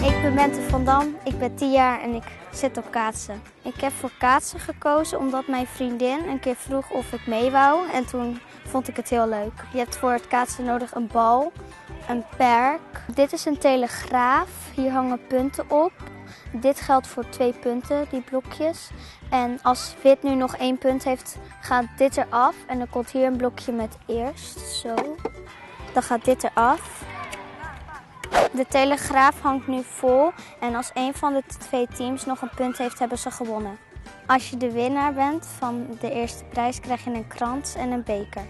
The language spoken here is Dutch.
Ik ben Bente van Dam, ik ben 10 jaar en ik zit op kaatsen. Ik heb voor kaatsen gekozen omdat mijn vriendin een keer vroeg of ik mee wou en toen vond ik het heel leuk. Je hebt voor het kaatsen nodig een bal, een perk. Dit is een telegraaf, hier hangen punten op. Dit geldt voor 2 punten, die blokjes. En als wit nu nog 1 punt heeft, gaat dit eraf en dan komt hier een blokje met eerst, zo. Dan gaat dit eraf. De telegraaf hangt nu vol en als een van de 2 teams nog een punt heeft, hebben ze gewonnen. Als je de winnaar bent van de eerste prijs, krijg je een krans en een beker.